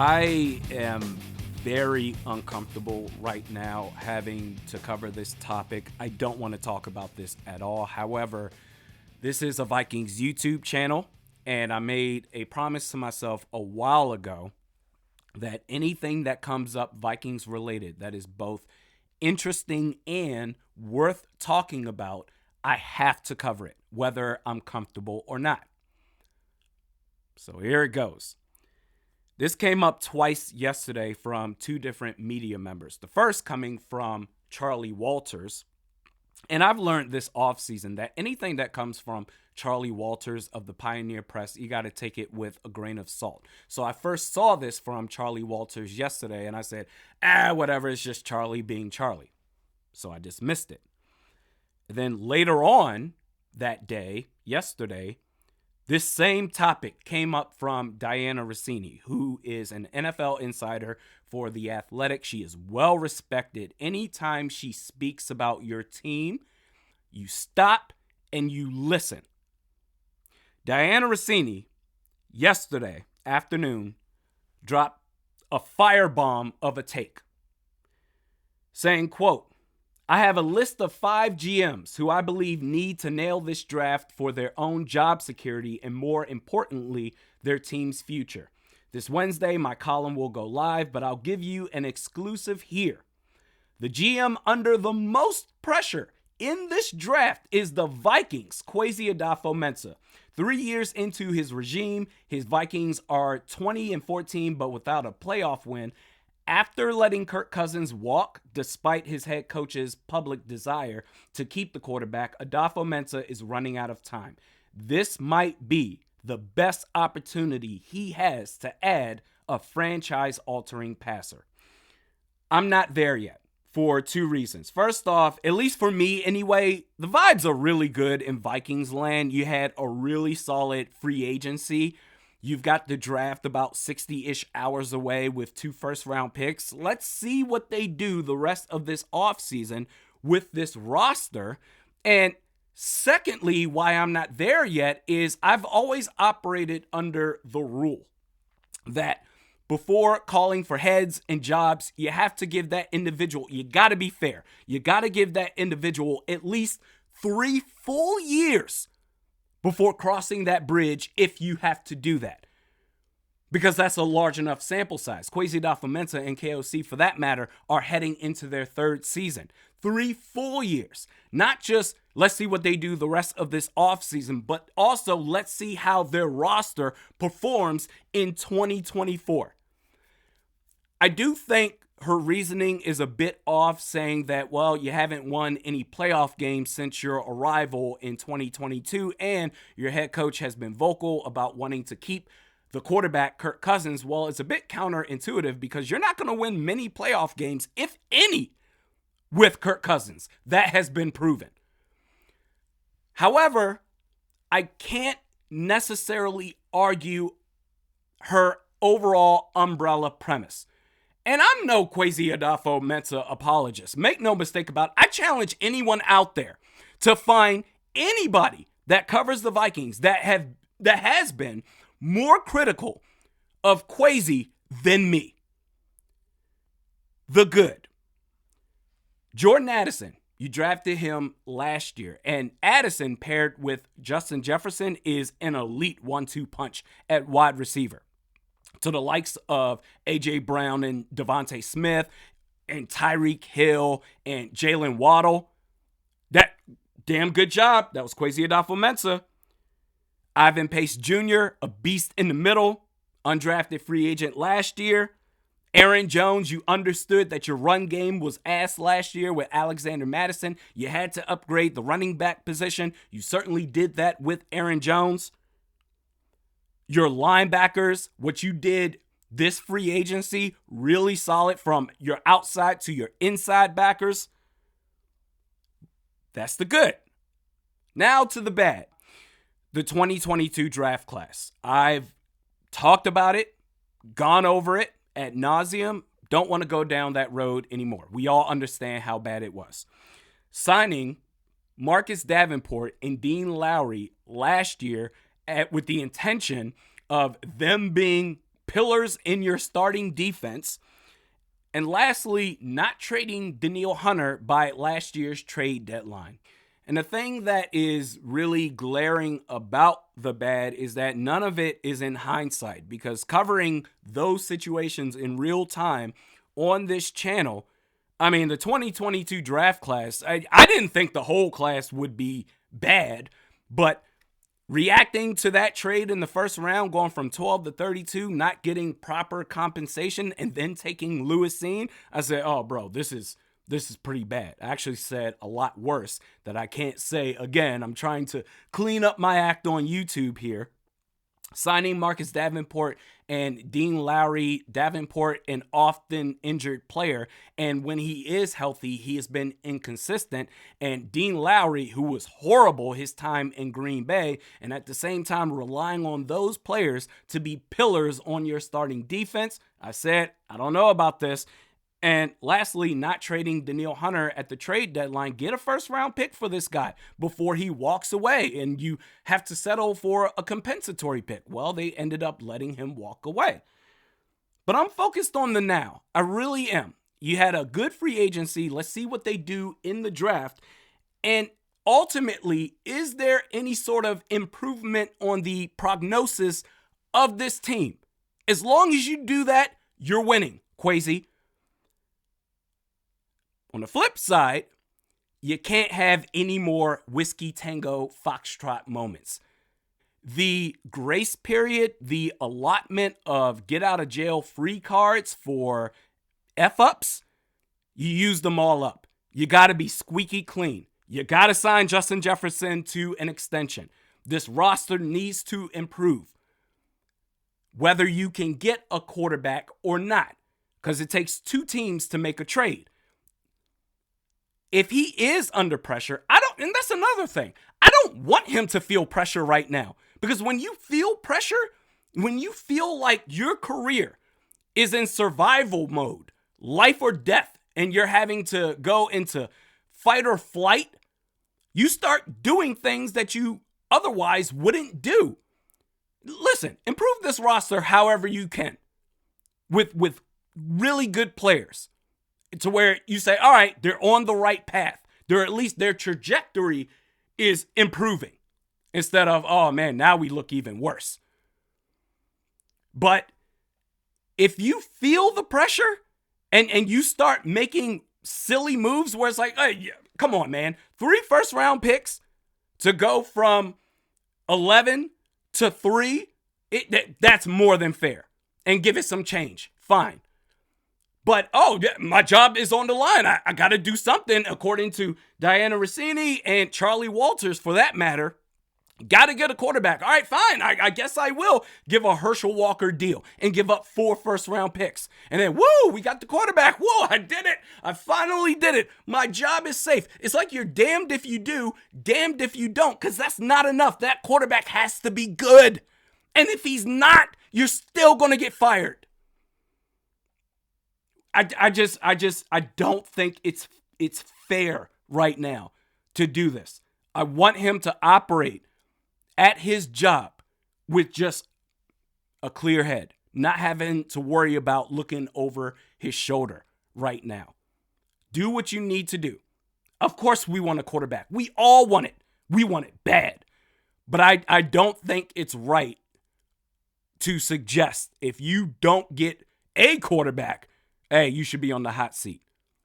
I am very uncomfortable right now having to cover this topic. I don't want to talk about this at all. However, this is a Vikings YouTube channel, and I made a promise to myself a while ago that anything that comes up Vikings related that is both interesting and worth talking about, I have to cover it, whether I'm comfortable or not. So here it goes. This came up twice yesterday from two different media members. The first coming from Charley Walters. And I've learned this offseason that anything that comes from Charley Walters of the Pioneer Press, you got to take it with a grain of salt. So I first saw this from Charley Walters yesterday, and I said, whatever, it's just Charley being Charley. So I dismissed it. Then later on that day, yesterday, this same topic came up from Dianna Russini, who is an NFL insider for The Athletic. She is well respected. Anytime she speaks about your team, you stop and you listen. Dianna Russini, yesterday afternoon, dropped a firebomb of a take, saying, quote, "I have a list of 5 GMs who I believe need to nail this draft for their own job security and, more importantly, their team's future. This Wednesday, my column will go live, but I'll give you an exclusive here. The GM under the most pressure in this draft is the Vikings' Kwesi Adofo-Mensah. 3 years into his regime, his Vikings are 20-14, but without a playoff win. After letting Kirk Cousins walk, despite his head coach's public desire to keep the quarterback, Adofo-Mensah is running out of time. This might be the best opportunity he has to add a franchise-altering passer." I'm not there yet for 2 reasons. First off, at least for me anyway, the vibes are really good in Vikings land. You had a really solid free agency. You've got the draft about 60-ish hours away with 2 first-round picks. Let's see what they do the rest of this offseason with this roster. And secondly, why I'm not there yet is I've always operated under the rule that before calling for heads and jobs, you have to give that individual, you got to be fair. You got to give that individual at least 3 full years before crossing that bridge if you have to do that, because that's a large enough sample size. Kwesi Adofo-Mensah and KOC, for that matter, are heading into their 3rd season. 3 full years. Not just let's see what they do the rest of this offseason, but also let's see how their roster performs in 2024. I do think her reasoning is a bit off, saying that, well, you haven't won any playoff games since your arrival in 2022, and your head coach has been vocal about wanting to keep the quarterback, Kirk Cousins. Well, it's a bit counterintuitive because you're not going to win many playoff games, if any, with Kirk Cousins. That has been proven. However, I can't necessarily argue her overall umbrella premise. And I'm no Kwesi Adofo-Mensah apologist. Make no mistake about it. I challenge anyone out there to find anybody that covers the Vikings that has been more critical of Kwesi than me. The good. Jordan Addison, you drafted him last year, and Addison paired with Justin Jefferson is an elite 1-2 punch at wide receiver. To the likes of A.J. Brown and Devontae Smith and Tyreek Hill and Jalen Waddle. That damn good job. That was Kwesi Adofo-Mensah. Ivan Pace Jr., a beast in the middle, undrafted free agent last year. Aaron Jones, you understood that your run game was ass last year with Alexander Mattison. You had to upgrade the running back position. You certainly did that with Aaron Jones. Your linebackers, what you did this free agency, really solid from your outside to your inside backers. That's the good. Now to the bad. The 2022 draft class. I've talked about it, gone over it ad nauseum. Don't want to go down that road anymore. We all understand how bad it was. Signing Marcus Davenport and Dean Lowry last year with the intention of them being pillars in your starting defense. And lastly, not trading Danielle Hunter by last year's trade deadline. And the thing that is really glaring about the bad is that none of it is in hindsight, because covering those situations in real time on this channel, I mean, the 2022 draft class, I didn't think the whole class would be bad, but reacting to that trade in the first round, going from 12 to 32, not getting proper compensation, and then taking Russini, I said, oh, bro, this is pretty bad. I actually said a lot worse that I can't say again. I'm trying to clean up my act on YouTube here. Signing Marcus Davenport and Dean Lowry. Davenport, an often injured player, and when he is healthy, he has been inconsistent. And Dean Lowry, who was horrible his time in Green Bay, and at the same time relying on those players to be pillars on your starting defense. I said, I don't know about this. And lastly, not trading Danielle Hunter at the trade deadline. Get a first-round pick for this guy before he walks away, and you have to settle for a compensatory pick. Well, they ended up letting him walk away. But I'm focused on the now. I really am. You had a good free agency. Let's see what they do in the draft. And ultimately, is there any sort of improvement on the prognosis of this team? As long as you do that, you're winning, Kwesi. On the flip side, you can't have any more Whiskey Tango Foxtrot moments. The grace period, the allotment of get out of jail free cards for F-ups, you use them all up. You got to be squeaky clean. You got to sign Justin Jefferson to an extension. This roster needs to improve. Whether you can get a quarterback or not, because it takes two teams to make a trade. If he is under pressure, and that's another thing. I don't want him to feel pressure right now. Because when you feel pressure, when you feel like your career is in survival mode, life or death, and you're having to go into fight or flight, you start doing things that you otherwise wouldn't do. Listen, improve this roster however you can with really good players. To where you say, all right, they're on the right path. They're at least their trajectory is improving. Instead of, oh man, now we look even worse. But if you feel the pressure and you start making silly moves where it's like, hey, come on, man. 3 first-round picks to go from 11 to 3, that's more than fair. And give it some change. Fine. But, my job is on the line. I got to do something, according to Dianna Russini and Charley Walters, for that matter. Got to get a quarterback. All right, fine. I guess I will give a Herschel Walker deal and give up 4 first-round picks. And then, woo, we got the quarterback. Whoa, I did it. I finally did it. My job is safe. It's like you're damned if you do, damned if you don't, because that's not enough. That quarterback has to be good. And if he's not, you're still going to get fired. I don't think it's fair right now to do this. I want him to operate at his job with just a clear head, not having to worry about looking over his shoulder right now. Do what you need to do. Of course we want a quarterback. We all want it. We want it bad. But I don't think it's right to suggest if you don't get a quarterback, hey, you should be on the hot seat.